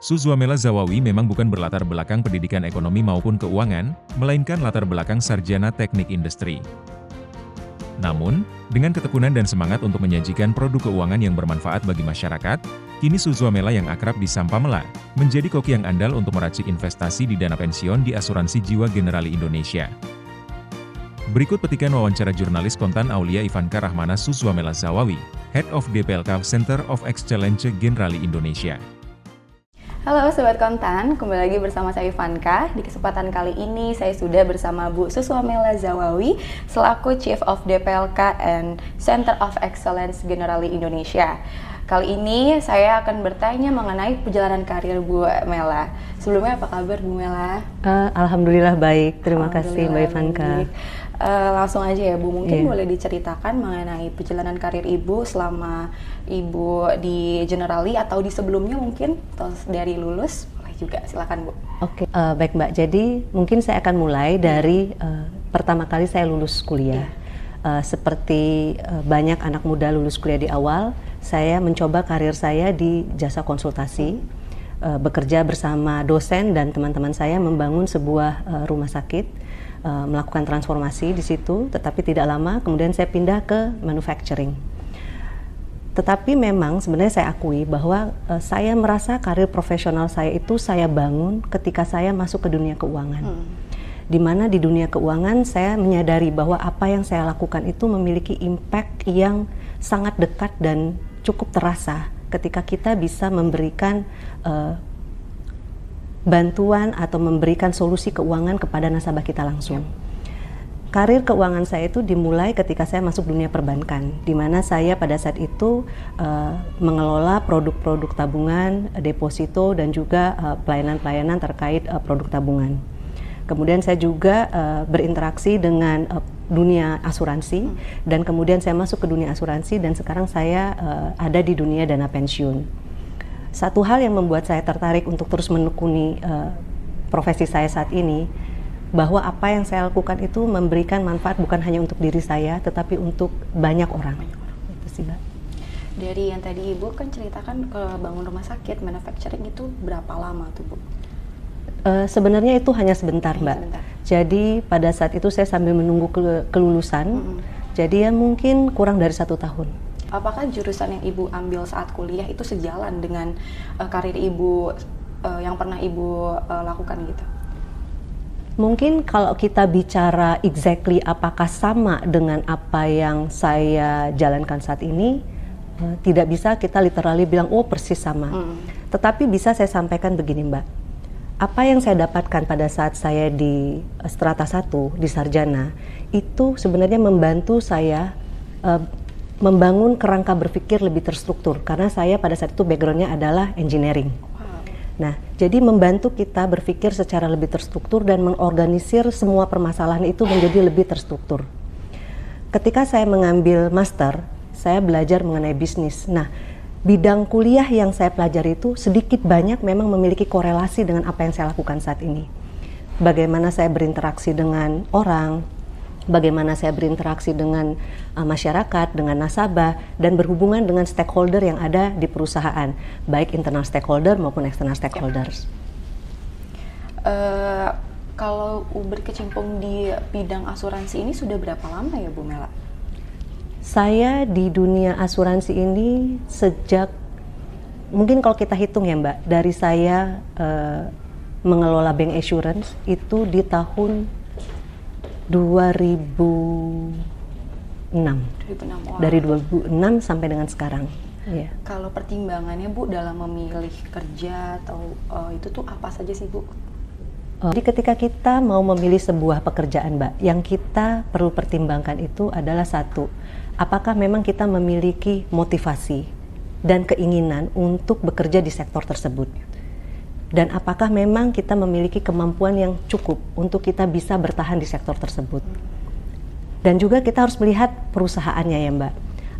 Suzuamela Zawawi memang bukan berlatar belakang pendidikan ekonomi maupun keuangan, melainkan latar belakang sarjana teknik industri. Namun, dengan ketekunan dan semangat untuk menyajikan produk keuangan yang bermanfaat bagi masyarakat, kini Suzuamela yang akrab disapa Mela, menjadi koki yang andal untuk meracik investasi di dana pensiun di asuransi jiwa Generali Indonesia. Berikut petikan wawancara jurnalis kontan Aulia Ivanka Rahmana Suzuamela Zawawi, Head of DPLK Center of Excellence Generali Indonesia. Halo Sobat Kontan, kembali lagi bersama saya Ivanka. Di kesempatan kali ini saya sudah bersama Bu Suzuamela Zawawi selaku Chief of DPLK and Center of Excellence Generali Indonesia. Kali ini saya akan bertanya mengenai perjalanan karir Bu Mela. Sebelumnya apa kabar Bu Mela? Alhamdulillah baik, terima kasih Mbak Ivanka. Langsung aja ya Bu, mungkin boleh diceritakan mengenai perjalanan karir Ibu selama Ibu di Generali atau di sebelumnya mungkin, atau dari lulus, boleh juga, silakan Bu. Oke, baik Mbak, jadi mungkin saya akan mulai dari pertama kali saya lulus kuliah. Seperti banyak anak muda lulus kuliah di awal, saya mencoba karir saya di jasa konsultasi, bekerja bersama dosen dan teman-teman saya membangun sebuah rumah sakit, melakukan transformasi di situ, tetapi tidak lama kemudian saya pindah ke manufacturing. Tetapi memang sebenarnya saya akui bahwa saya merasa karir profesional saya itu saya bangun ketika saya masuk ke dunia keuangan. Di mana di dunia keuangan saya menyadari bahwa apa yang saya lakukan itu memiliki impact yang sangat dekat dan cukup terasa ketika kita bisa memberikan bantuan atau memberikan solusi keuangan kepada nasabah kita langsung. Karir keuangan saya itu dimulai ketika saya masuk dunia perbankan, di mana saya pada saat itu mengelola produk-produk tabungan, deposito, dan juga pelayanan-pelayanan terkait produk tabungan. Kemudian saya juga berinteraksi dengan dunia asuransi, dan kemudian saya masuk ke dunia asuransi, dan sekarang saya ada di dunia dana pensiun. Satu hal yang membuat saya tertarik untuk terus menekuni profesi saya saat ini, bahwa apa yang saya lakukan itu memberikan manfaat bukan hanya untuk diri saya, tetapi untuk banyak orang. Itu sih, Mbak. Dari yang tadi Ibu kan ceritakan ke bangun rumah sakit, manufacturing itu berapa lama tuh Bu? Sebenarnya itu hanya sebentar, Mbak. Jadi pada saat itu saya sambil menunggu kelulusan, jadi ya mungkin kurang dari 1 tahun. Apakah jurusan yang Ibu ambil saat kuliah itu sejalan dengan karir Ibu yang pernah Ibu lakukan gitu? Mungkin kalau kita bicara exactly apakah sama dengan apa yang saya jalankan saat ini, tidak bisa kita literally bilang oh persis sama. Tetapi bisa saya sampaikan begini Mbak, apa yang saya dapatkan pada saat saya di strata 1 di sarjana itu sebenarnya membantu saya membangun kerangka berpikir lebih terstruktur, karena saya pada saat itu backgroundnya adalah engineering. Nah, jadi membantu kita berpikir secara lebih terstruktur dan mengorganisir semua permasalahan itu menjadi lebih terstruktur. Ketika saya mengambil master, saya belajar mengenai bisnis. Nah, bidang kuliah yang saya pelajari itu sedikit banyak memang memiliki korelasi dengan apa yang saya lakukan saat ini. Bagaimana saya berinteraksi dengan orang, bagaimana saya berinteraksi dengan masyarakat, dengan nasabah, dan berhubungan dengan stakeholder yang ada di perusahaan, baik internal stakeholder maupun external stakeholders. Kalau berkecimpung di bidang asuransi ini sudah berapa lama ya Bu Mela? Saya di dunia asuransi ini sejak, mungkin kalau kita hitung ya Mbak, dari saya mengelola bank assurance itu di tahun 2006. Dari 2006 sampai dengan sekarang. Yeah. Kalau pertimbangannya Bu dalam memilih kerja atau itu tuh apa saja sih Bu? Jadi ketika kita mau memilih sebuah pekerjaan Mbak, yang kita perlu pertimbangkan itu adalah satu, apakah memang kita memiliki motivasi dan keinginan untuk bekerja di sektor tersebut. Dan apakah memang kita memiliki kemampuan yang cukup untuk kita bisa bertahan di sektor tersebut. Dan juga kita harus melihat perusahaannya ya Mbak.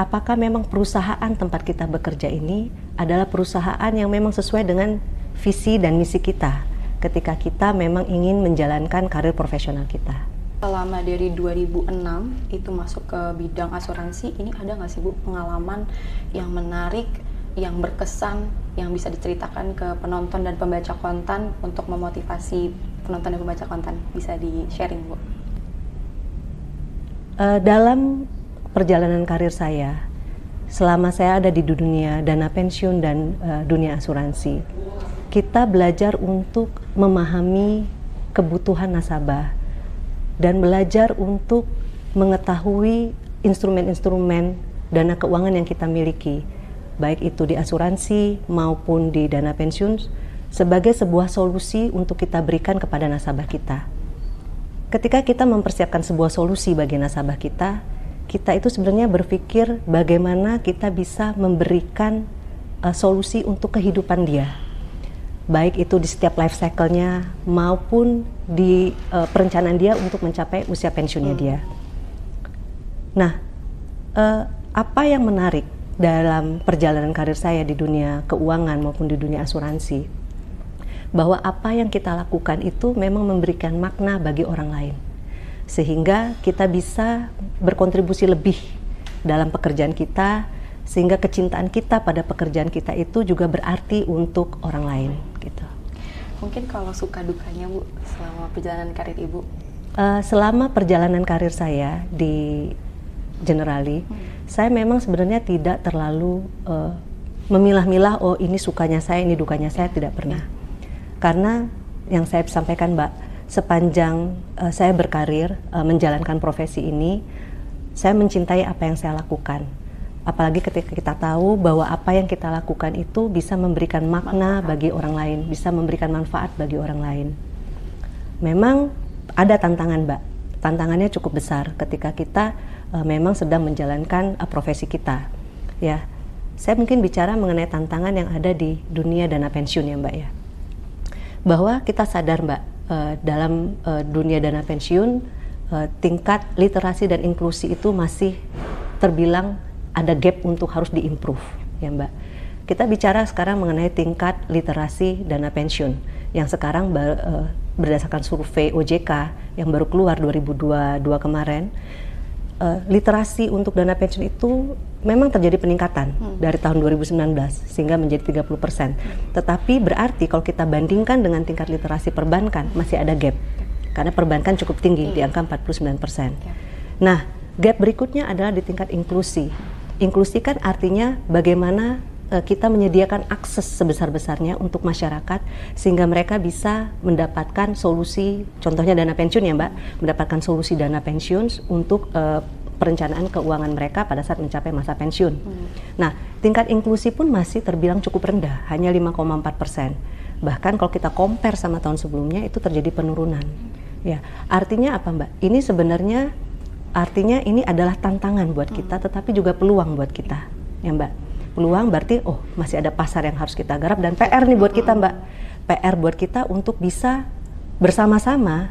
Apakah memang perusahaan tempat kita bekerja ini adalah perusahaan yang memang sesuai dengan visi dan misi kita ketika kita memang ingin menjalankan karir profesional kita. Selama dari 2006 itu masuk ke bidang asuransi, ini ada nggak sih Bu pengalaman yang menarik yang berkesan yang bisa diceritakan ke penonton dan pembaca konten untuk memotivasi penonton dan pembaca konten? Bisa di-sharing, Bu? Dalam perjalanan karir saya, selama saya ada di dunia dana pensiun dan dunia asuransi, kita belajar untuk memahami kebutuhan nasabah dan belajar untuk mengetahui instrumen-instrumen dana keuangan yang kita miliki, baik itu di asuransi maupun di dana pensiun, sebagai sebuah solusi untuk kita berikan kepada nasabah kita. Ketika kita mempersiapkan sebuah solusi bagi nasabah kita, kita itu sebenarnya berpikir bagaimana kita bisa memberikan solusi untuk kehidupan dia, baik itu di setiap life cycle-nya maupun di perencanaan dia untuk mencapai usia pensiunnya dia. Nah, apa yang menarik dalam perjalanan karir saya di dunia keuangan maupun di dunia asuransi, bahwa apa yang kita lakukan itu memang memberikan makna bagi orang lain, sehingga kita bisa berkontribusi lebih dalam pekerjaan kita, sehingga kecintaan kita pada pekerjaan kita itu juga berarti untuk orang lain gitu. Mungkin kalau suka dukanya, Bu, selama perjalanan karir Ibu? Selama perjalanan karir saya di Generali, saya memang sebenarnya tidak terlalu memilah-milah, oh ini sukanya saya, ini dukanya saya, tidak pernah. Karena yang saya sampaikan, Mbak, sepanjang saya berkarir menjalankan profesi ini, saya mencintai apa yang saya lakukan. Apalagi ketika kita tahu bahwa apa yang kita lakukan itu bisa memberikan makna bagi orang lain, bisa memberikan manfaat bagi orang lain. Memang ada tantangan, Mbak. Tantangannya cukup besar ketika kita memang sedang menjalankan profesi kita. Ya, saya mungkin bicara mengenai tantangan yang ada di dunia dana pensiun ya, Mbak ya. Bahwa kita sadar, Mbak, dalam dunia dana pensiun tingkat literasi dan inklusi itu masih terbilang ada gap untuk harus diimprove ya, Mbak. Kita bicara sekarang mengenai tingkat literasi dana pensiun yang sekarang berdasarkan survei OJK yang baru keluar 2022 kemarin, literasi untuk dana pensiun itu memang terjadi peningkatan dari tahun 2019 sehingga menjadi 30%. Tetapi berarti kalau kita bandingkan dengan tingkat literasi perbankan masih ada gap. Karena perbankan cukup tinggi di angka 49%. Nah, gap berikutnya adalah di tingkat inklusi. Inklusi kan artinya bagaimana kita menyediakan akses sebesar-besarnya untuk masyarakat sehingga mereka bisa mendapatkan solusi, contohnya dana pensiun ya, Mbak, mendapatkan solusi dana pensiun untuk perencanaan keuangan mereka pada saat mencapai masa pensiun. Nah, tingkat inklusi pun masih terbilang cukup rendah, hanya 5,4%. Bahkan kalau kita compare sama tahun sebelumnya itu terjadi penurunan. Ya, artinya apa, Mbak? Ini sebenarnya artinya ini adalah tantangan buat kita, tetapi juga peluang buat kita, ya, Mbak. Peluang berarti, oh masih ada pasar yang harus kita garap dan PR nih buat kita, Mbak. PR buat kita untuk bisa bersama-sama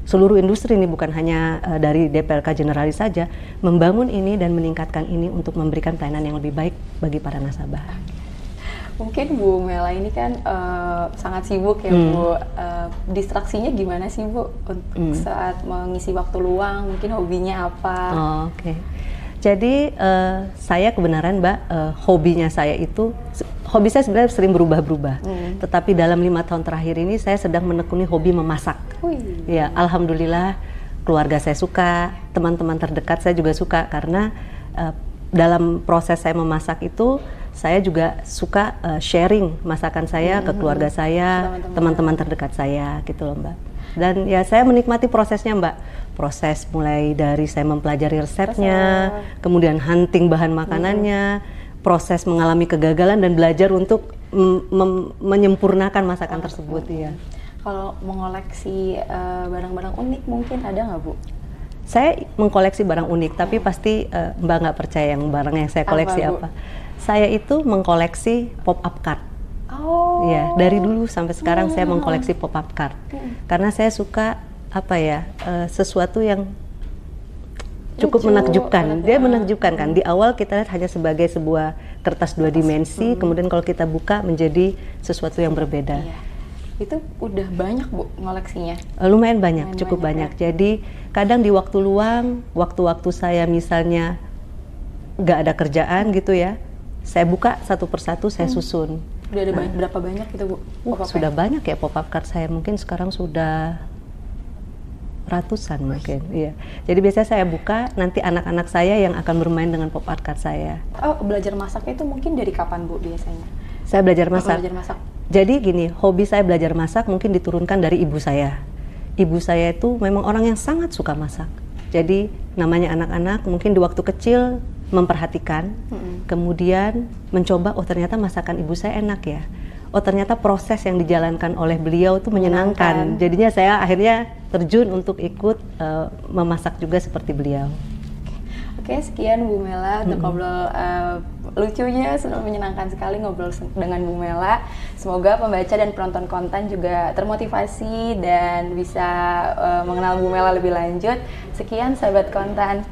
seluruh industri ini, bukan hanya dari DPLK Generali saja, membangun ini dan meningkatkan ini untuk memberikan pelayanan yang lebih baik bagi para nasabah. Mungkin Bu Mela ini kan sangat sibuk ya, Bu. Distraksinya gimana sih, Bu, untuk saat mengisi waktu luang? Mungkin hobinya apa? Oh, oke. Jadi saya kebenaran, Mbak, hobinya saya itu, hobi saya sebenarnya sering berubah-berubah. Tetapi dalam 5 tahun terakhir ini saya sedang menekuni hobi memasak. Ya, alhamdulillah keluarga saya suka, teman-teman terdekat saya juga suka, karena dalam proses saya memasak itu saya juga suka sharing masakan saya ke keluarga saya, teman-teman terdekat saya gitu loh, Mbak. Dan ya saya menikmati prosesnya, Mbak. Proses mulai dari saya mempelajari resepnya, kemudian hunting bahan makanannya, proses mengalami kegagalan dan belajar untuk menyempurnakan masakan tersebut ya. Kalau mengoleksi barang-barang unik mungkin ada nggak, Bu? Saya mengkoleksi barang unik, tapi pasti Mbak nggak percaya yang barang yang saya koleksi apa. Saya itu mengkoleksi pop-up card. Oh. Ya, dari dulu sampai sekarang saya mengkoleksi pop-up card. Karena saya suka sesuatu yang cukup menakjubkan. Dia menakjubkan kan. Di awal kita lihat hanya sebagai sebuah kertas 2 dimensi, kemudian kalau kita buka menjadi sesuatu yang berbeda. Iya. Itu udah banyak, Bu, ngoleksinya? Lumayan banyak, cukup banyak. Ya. Jadi kadang di waktu luang, waktu-waktu saya misalnya nggak ada kerjaan gitu ya, saya buka satu persatu, saya susun. Udah ada berapa banyak gitu Bu? Pop-up Sudah banyak ya pop-up card saya, mungkin sekarang sudah ratusan mungkin. Iya. Jadi biasanya saya buka, nanti anak-anak saya yang akan bermain dengan pop-up card saya. Oh, belajar masaknya itu mungkin dari kapan Bu biasanya? Saya belajar masak. Belajar masak. Jadi gini, hobi saya belajar masak mungkin diturunkan dari ibu saya. Ibu saya itu memang orang yang sangat suka masak. Jadi namanya anak-anak mungkin di waktu kecil memperhatikan, kemudian mencoba, oh ternyata masakan ibu saya enak ya. Oh ternyata proses yang dijalankan oleh beliau itu menyenangkan. Jadinya saya akhirnya terjun untuk ikut memasak juga seperti beliau. Oke, sekian Bu Mela untuk ngobrol lucunya, menyenangkan sekali ngobrol dengan Bu Mela. Semoga pembaca dan penonton konten juga termotivasi dan bisa mengenal Bu Mela lebih lanjut. Sekian sahabat konten.